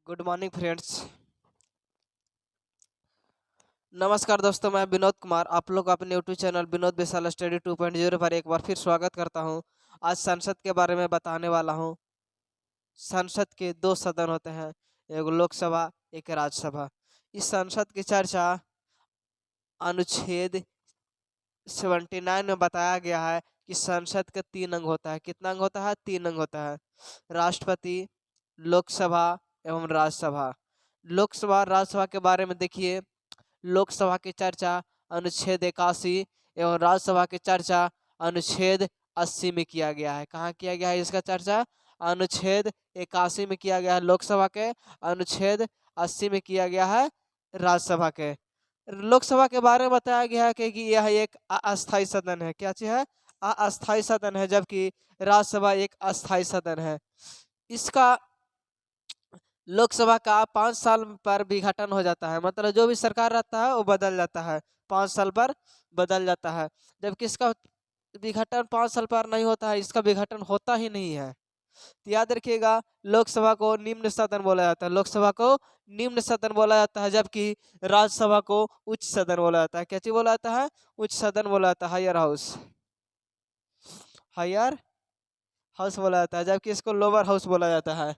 Good morning friends. नमस्कार दोस्तों, मैं विनोद कुमार आप लोग अपने यूट्यूब चैनल विनोद विशाल स्टडी 2.0 पर एक बार फिर स्वागत करता हूं। आज संसद के बारे में बताने वाला हूं। संसद के दो सदन होते हैं, एक लोकसभा एक राज्यसभा। इस संसद की चर्चा अनुच्छेद 79 में बताया गया है कि संसद के 3 अंग होता है। कितना अंग होता है? 3 अंग होता है। राष्ट्रपति, लोकसभा एवं राज्यसभा। लोकसभा राज्यसभा के बारे में देखिए। लोकसभा की चर्चा अनुच्छेद 81 एवं राज्यसभा की चर्चा अनुच्छेद 80 में किया गया है। कहाँ किया गया है इसका चर्चा? अनुच्छेद 81 में किया गया है लोकसभा के, अनुच्छेद 80 में किया गया है राज्यसभा के। लोकसभा के बारे में बताया गया है कि यह एक अस्थायी सदन है। क्या चीज है? अस्थायी सदन है, जबकि राज्यसभा एक अस्थायी सदन है। इसका लोकसभा का 5 साल पर विघटन हो जाता है, मतलब जो भी सरकार रहता है वो बदल जाता है, 5 साल पर बदल जाता है। जबकि इसका विघटन 5 साल पर नहीं होता है, इसका विघटन होता ही नहीं है। तो याद रखिएगा, लोकसभा को निम्न सदन बोला जाता है, लोकसभा को निम्न सदन बोला जाता है, जबकि राज्यसभा को उच्च सदन बोला जाता है। क्या चीज बोला जाता है? उच्च सदन बोला जाता है, हायर हाउस, हायर हाउस बोला जाता है, जबकि इसको लोअर हाउस बोला जाता है।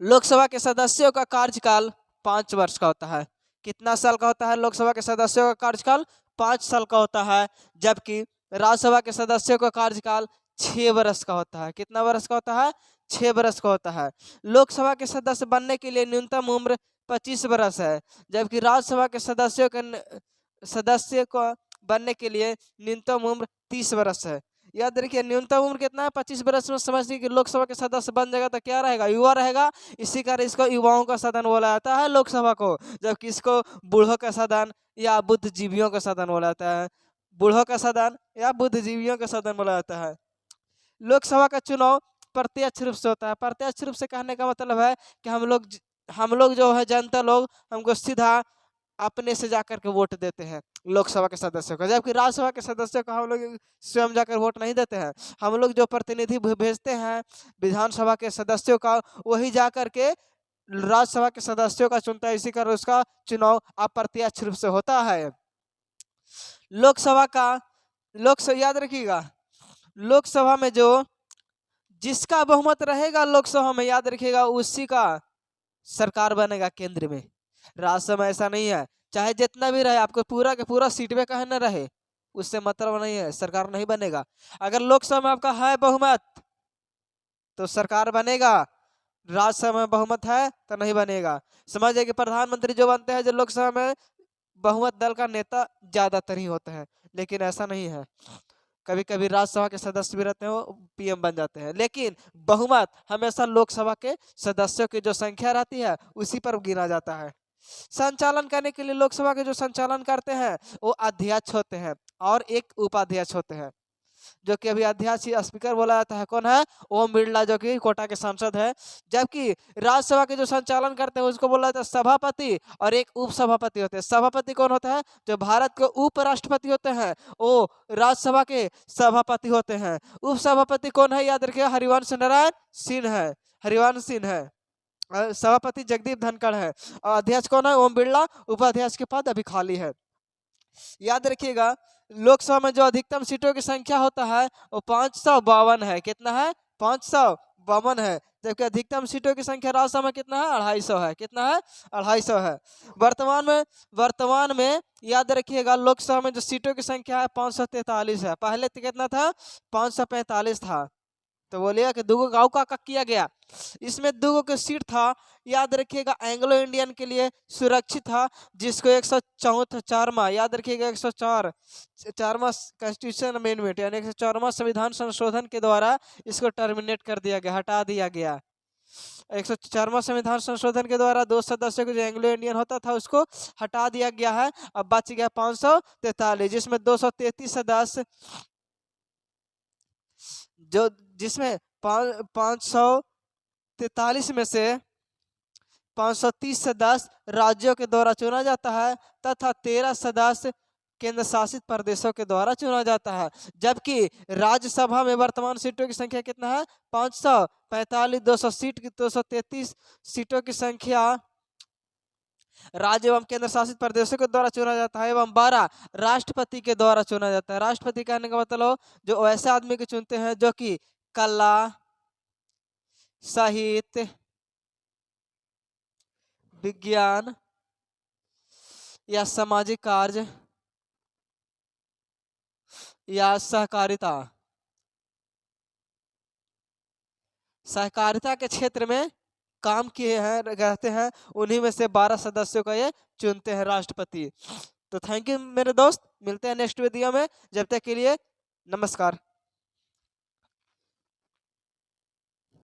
लोकसभा के सदस्यों का कार्यकाल 5 वर्ष का होता है। कितना साल का होता है लोकसभा के सदस्यों का कार्यकाल? 5 साल का होता है, जबकि राज्यसभा के सदस्यों का कार्यकाल 6 वर्ष का होता है। कितना वर्ष का होता है? 6 वर्ष का होता है। लोकसभा के सदस्य बनने के लिए न्यूनतम उम्र 25 वर्ष है, जबकि राज्यसभा के सदस्य को बनने के लिए न्यूनतम उम्र 30 वर्ष है। याद रखिए, न्यूनतम उम्र कितना है? 25 वर्ष में समझिए कि लोकसभा के सदस्य बन जाएगा तो क्या रहेगा? युवा रहेगा। इसी कारण इसको युवाओं का सदन बोला जाता है लोकसभा को, जबकि इसको बूढ़ों का सदन या बुद्धिजीवियों का सदन बोला जाता है। बूढ़ों का सदन या बुद्धिजीवियों का सदन बोला जाता है। लोकसभा का चुनाव प्रत्यक्ष रूप से होता है। प्रत्यक्ष रूप से कहने का मतलब है कि हम लोग जो है जनता लोग हमको सीधा अपने से जाकर के वोट देते हैं लोकसभा के सदस्यों को, जबकि राज्यसभा के सदस्यों को हम लोग स्वयं जाकर वोट नहीं देते हैं। हम लोग जो प्रतिनिधि भेजते हैं विधानसभा के सदस्यों का, वही जाकर के राज्यसभा के सदस्यों का चुनता है। इसी कारण उसका चुनाव अप्रत्यक्ष रूप से होता है। लोकसभा का लोकसभा याद रखिएगा, लोकसभा में जो जिसका बहुमत रहेगा लोकसभा में, याद रखिएगा, उसी का सरकार बनेगा केंद्र में। राज्यसभा में ऐसा नहीं है, चाहे जितना भी रहे, आपको पूरा के पूरा सीट पे कहे न रहे, उससे मतलब नहीं है, सरकार नहीं बनेगा। अगर लोकसभा में आपका है बहुमत तो सरकार बनेगा, राज्यसभा में बहुमत है तो नहीं बनेगा। समझिए कि प्रधानमंत्री जो बनते हैं, जो लोकसभा में बहुमत दल का नेता ज्यादातर ही होते हैं, लेकिन ऐसा नहीं है। कभी कभी राज्यसभा के सदस्य भी रहते हैं, वो पीएम बन जाते हैं, लेकिन बहुमत हमेशा लोकसभा के सदस्यों की जो संख्या रहती है उसी पर गिना जाता है। संचालन करने के लिए लोकसभा के जो संचालन करते हैं वो अध्यक्ष होते हैं और एक उपाध्यक्ष होते हैं, जो कि अभी अध्यक्ष ही स्पीकर बोला जाता है। कौन है? ओम बिरला, जो कि कोटा के सांसद है। जबकि राज्यसभा के जो संचालन करते हैं उसको बोला जाता है सभापति और एक उपसभापति होते हैं। सभापति कौन होता है? जो भारत के उपराष्ट्रपति होते हैं वो राज्यसभा के सभापति होते हैं। उपसभापति कौन है? याद रखिए, हरिवंश नारायण सिंह है, हरिवंश सिंह है। सभापति जगदीप धनखड़ है और अध्यक्ष कौन है? ओम बिरला। उपाध्यक्ष के पद अभी खाली है। याद रखिएगा, लोकसभा में जो अधिकतम सीटों की संख्या होता है वो 552 है। कितना है? 552 है। जबकि अधिकतम सीटों की संख्या राज्यसभा में कितना है? 250 है। कितना है? 250 है। वर्तमान में याद रखिएगा, लोकसभा में जो सीटों की संख्या है 543 है। पहले तो कितना था? 545 था। तो बोलिए कि दुगो गाँव का किया गया, इसमें दुगो के सीट था। याद रखिएगा, एंग्लो इंडियन के लिए सुरक्षित था, जिसको 104वां, याद रखिएगा, 104वां कॉन्स्टिट्यूशन अमेंडमेंट यानी 104वां संविधान संशोधन के द्वारा इसको टर्मिनेट कर दिया गया, हटा दिया गया। 104वां संविधान संशोधन के द्वारा 2 सदस्यों को जो एंग्लो इंडियन होता था उसको हटा दिया गया है। अब बच गया 543, जिसमें 233 सदस्य जो जिसमें 543 में से 530 सदस्य राज्यों के द्वारा चुना जाता है तथा 13 सदस्य केंद्र शासित प्रदेशों के द्वारा चुना जाता है। जबकि राज्यसभा में वर्तमान सीटों की संख्या कितना है? 545। 200 सीट की 233 सीटों की संख्या राज्य एवं केंद्र शासित प्रदेशों के द्वारा चुना जाता है, एवं 12 राष्ट्रपति के द्वारा चुना जाता है। राष्ट्रपति कहने का मतलब जो ऐसे आदमी को चुनते हैं जो कि कला, साहित्य, विज्ञान या सामाजिक कार्य या सहकारिता के क्षेत्र में काम किए हैं रहते हैं, उन्हीं में से 12 सदस्यों का ये चुनते हैं राष्ट्रपति। तो थैंक यू मेरे दोस्त, मिलते हैं नेक्स्ट वीडियो में, जब तक के लिए नमस्कार।